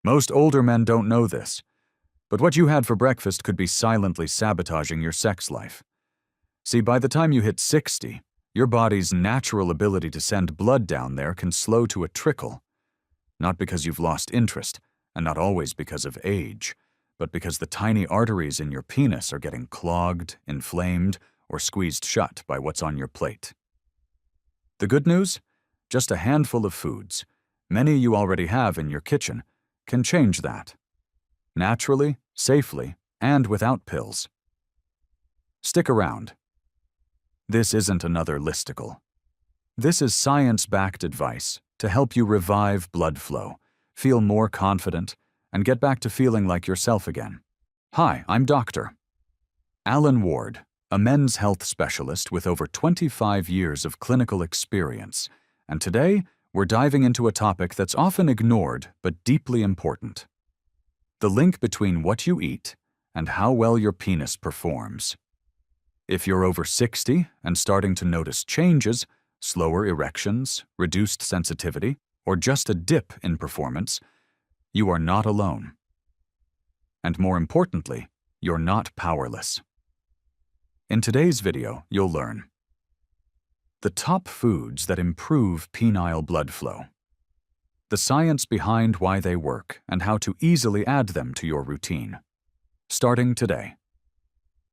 Most older men don't know this, but what you had for breakfast could be silently sabotaging your sex life. See, by the time you hit 60, your body's natural ability to send blood down there can slow to a trickle. Not because you've lost interest, and not always because of age, but because the tiny arteries in your penis are getting clogged, inflamed, or squeezed shut by what's on your plate. The good news? Just a handful of foods, many you already have in your kitchen, can change that. Naturally, safely, and without pills. Stick around. This isn't another listicle. This is science-backed advice to help you revive blood flow, feel more confident, and get back to feeling like yourself again. Hi, I'm Dr. Alan Ward, a men's health specialist with over 25 years of clinical experience, and today we're diving into a topic that's often ignored but deeply important: the link between what you eat and how well your penis performs. If you're over 60 and starting to notice changes, slower erections, reduced sensitivity, or just a dip in performance, you are not alone. And more importantly, you're not powerless. In today's video, you'll learn the top foods that improve penile blood flow, the science behind why they work and how to easily add them to your routine. Starting today.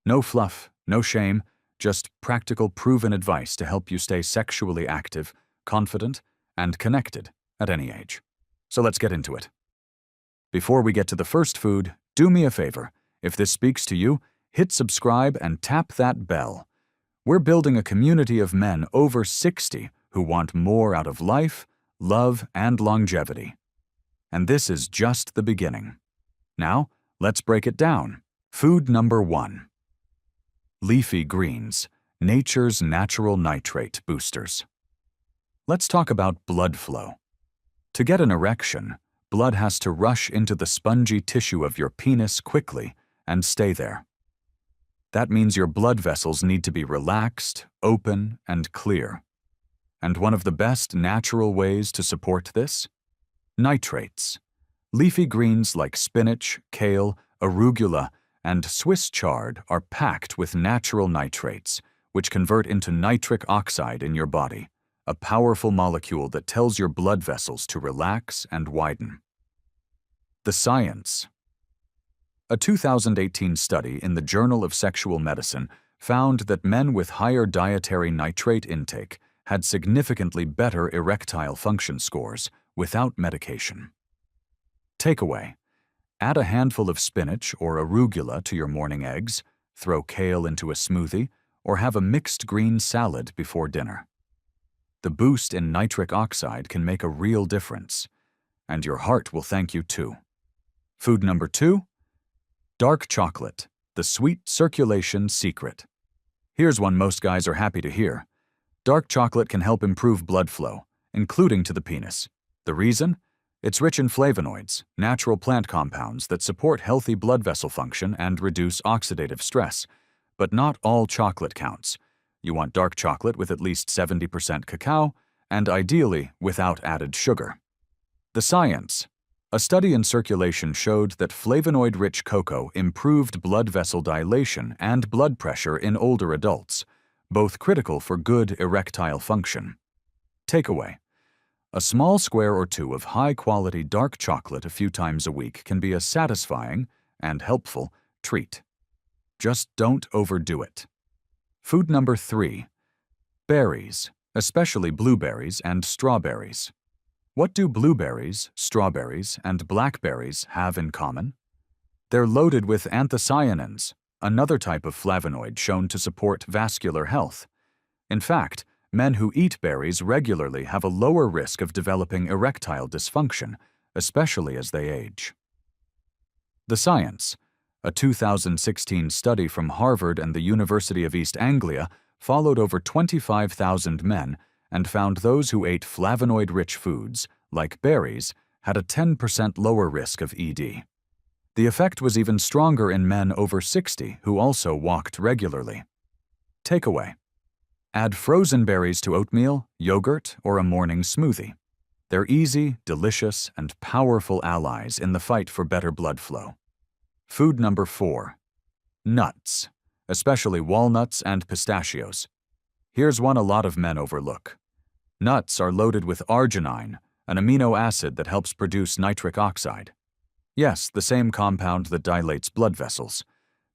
No fluff, no shame, just practical, proven advice to help you stay sexually active, confident, and connected at any age. So let's get into it. Before we get to the first food, do me a favor. If this speaks to you, hit subscribe and tap that bell. We're building a community of men over 60 who want more out of life, love, and longevity. And this is just the beginning. Now, let's break it down. Food number 1. Leafy greens, nature's natural nitrate boosters. Let's talk about blood flow. To get an erection, blood has to rush into the spongy tissue of your penis quickly and stay there. That means your blood vessels need to be relaxed, open, and clear. And one of the best natural ways to support this? Nitrates. Leafy greens like spinach, kale, arugula, and Swiss chard are packed with natural nitrates, which convert into nitric oxide in your body, a powerful molecule that tells your blood vessels to relax and widen. The science. A 2018 study in the Journal of Sexual Medicine found that men with higher dietary nitrate intake had significantly better erectile function scores without medication. Takeaway. Add a handful of spinach or arugula to your morning eggs, throw kale into a smoothie, or have a mixed green salad before dinner. The boost in nitric oxide can make a real difference, and your heart will thank you too. Food number 2. Dark chocolate, the sweet circulation secret. Here's one most guys are happy to hear. Dark chocolate can help improve blood flow, including to the penis. The reason? It's rich in flavonoids, natural plant compounds that support healthy blood vessel function and reduce oxidative stress. But not all chocolate counts. You want dark chocolate with at least 70% cacao, and ideally without added sugar. The science. A study in Circulation showed that flavonoid-rich cocoa improved blood vessel dilation and blood pressure in older adults, both critical for good erectile function. Takeaway. A small square or two of high-quality dark chocolate a few times a week can be a satisfying and helpful treat. Just don't overdo it. Food number 3. Berries, especially blueberries and strawberries. What do blueberries, strawberries, and blackberries have in common? They're loaded with anthocyanins, another type of flavonoid shown to support vascular health. In fact, men who eat berries regularly have a lower risk of developing erectile dysfunction, especially as they age. The science. A 2016 study from Harvard and the University of East Anglia followed over 25,000 men and found those who ate flavonoid-rich foods, like berries, had a 10% lower risk of ED. The effect was even stronger in men over 60 who also walked regularly. Takeaway. Add frozen berries to oatmeal, yogurt, or a morning smoothie. They're easy, delicious, and powerful allies in the fight for better blood flow. Food number 4. Nuts, especially walnuts and pistachios. Here's one a lot of men overlook. Nuts are loaded with arginine, an amino acid that helps produce nitric oxide. Yes, the same compound that dilates blood vessels.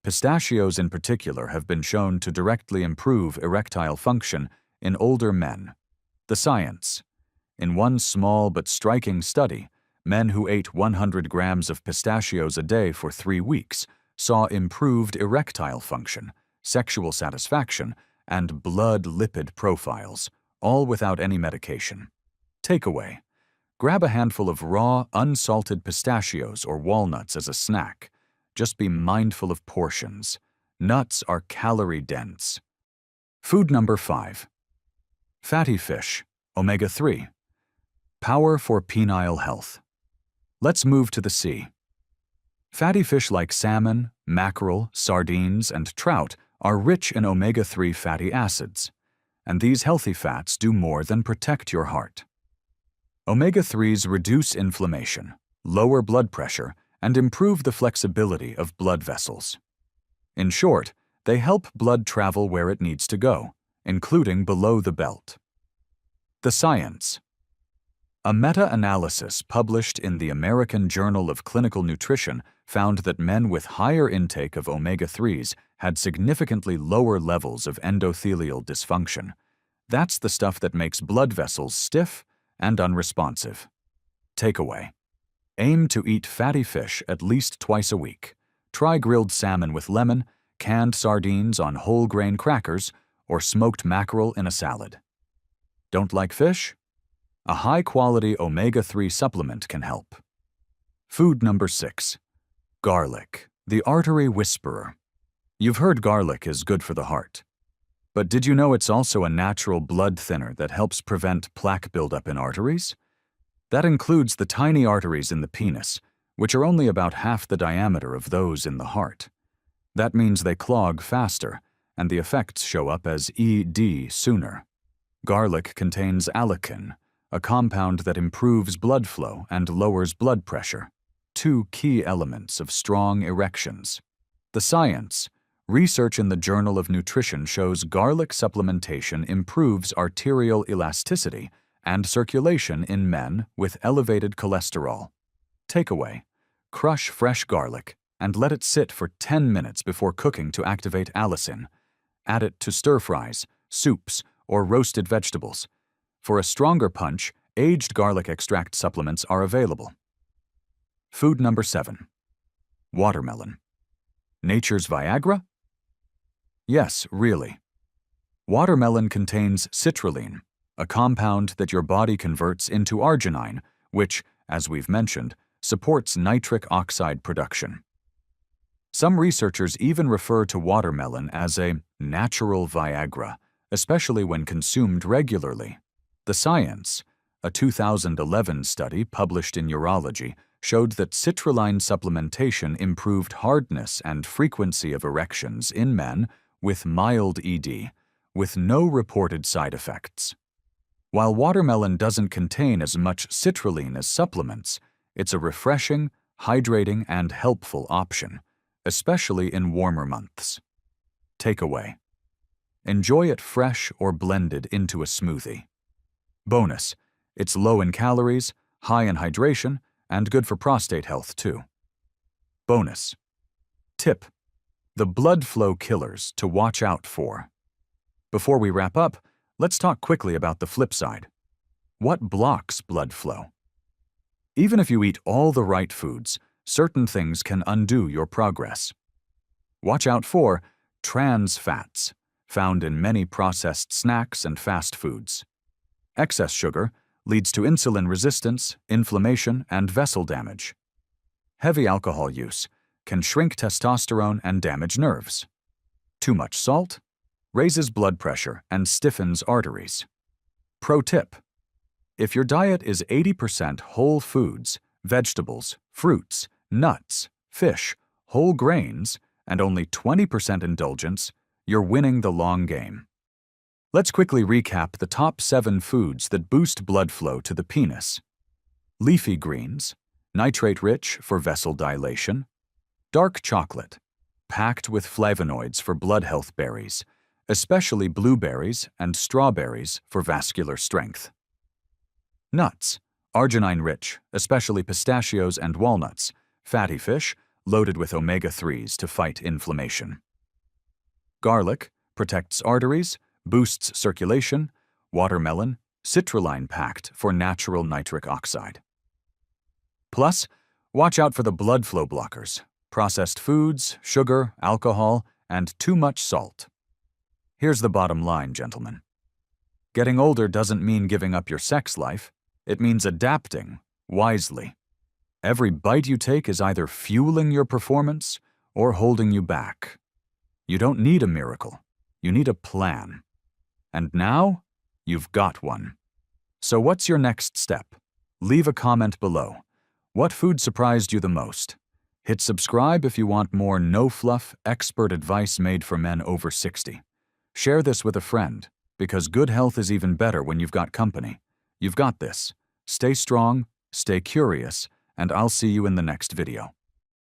Pistachios in particular have been shown to directly improve erectile function in older men. The science. In one small but striking study, men who ate 100 grams of pistachios a day for 3 weeks saw improved erectile function, sexual satisfaction, and blood lipid profiles, all without any medication. Takeaway: grab a handful of raw, unsalted pistachios or walnuts as a snack. Just be mindful of portions. Nuts are calorie-dense. Food number 5. Fatty fish, omega-3. Power for penile health. Let's move to the sea. Fatty fish like salmon, mackerel, sardines, and trout are rich in omega-3 fatty acids, and these healthy fats do more than protect your heart. Omega-3s reduce inflammation, lower blood pressure, and improve the flexibility of blood vessels. In short, they help blood travel where it needs to go, including below the belt. The science. A meta-analysis published in the American Journal of Clinical Nutrition found that men with higher intake of omega-3s had significantly lower levels of endothelial dysfunction. That's the stuff that makes blood vessels stiff and unresponsive. Takeaway: aim to eat fatty fish at least twice a week. Try grilled salmon with lemon, canned sardines on whole grain crackers, or smoked mackerel in a salad. Don't like fish? A high-quality omega-3 supplement can help. Food number 6. Garlic, the artery whisperer. You've heard garlic is good for the heart. But did you know it's also a natural blood thinner that helps prevent plaque buildup in arteries? That includes the tiny arteries in the penis, which are only about half the diameter of those in the heart. That means they clog faster, and the effects show up as ED sooner. Garlic contains allicin, a compound that improves blood flow and lowers blood pressure, 2 key elements of strong erections. The science. Research in the Journal of Nutrition shows garlic supplementation improves arterial elasticity and circulation in men with elevated cholesterol. Takeaway: crush fresh garlic and let it sit for 10 minutes before cooking to activate allicin. Add it to stir-fries, soups, or roasted vegetables. For a stronger punch, aged garlic extract supplements are available. Food number 7. Watermelon. Nature's Viagra? Yes, really. Watermelon contains citrulline, a compound that your body converts into arginine, which, as we've mentioned, supports nitric oxide production. Some researchers even refer to watermelon as a natural Viagra, especially when consumed regularly. The science. A 2011 study published in Urology showed that citrulline supplementation improved hardness and frequency of erections in men with mild ED, with no reported side effects. While watermelon doesn't contain as much citrulline as supplements, it's a refreshing, hydrating, and helpful option, especially in warmer months. Takeaway: enjoy it fresh or blended into a smoothie. Bonus: it's low in calories, high in hydration, and good for prostate health too. Bonus. Tip: the blood flow killers to watch out for. Before we wrap up, let's talk quickly about the flip side. What blocks blood flow? Even if you eat all the right foods, certain things can undo your progress. Watch out for trans fats, found in many processed snacks and fast foods. Excess sugar leads to insulin resistance, inflammation, and vessel damage. Heavy alcohol use can shrink testosterone and damage nerves. Too much salt raises blood pressure and stiffens arteries. Pro tip: if your diet is 80% whole foods, vegetables, fruits, nuts, fish, whole grains, and only 20% indulgence, you're winning the long game. Let's quickly recap the top 7 foods that boost blood flow to the penis. leafy greens, nitrate-rich for vessel dilation, dark chocolate, packed with flavonoids for blood health berries, especially blueberries and strawberries for vascular strength. Nuts, arginine-rich, especially pistachios and walnuts, fatty fish, loaded with omega-3s to fight inflammation. Garlic protects arteries, boosts circulation, watermelon, citrulline-packed for natural nitric oxide. Plus, watch out for the blood flow blockers, processed foods, sugar, alcohol, and too much salt. Here's the bottom line, gentlemen. Getting older doesn't mean giving up your sex life. It means adapting wisely. Every bite you take is either fueling your performance or holding you back. You don't need a miracle. You need a plan. And now, you've got one. So what's your next step? Leave a comment below. What food surprised you the most? Hit subscribe if you want more no-fluff, expert advice made for men over 60. Share this with a friend, because good health is even better when you've got company. You've got this. Stay strong, stay curious, and I'll see you in the next video.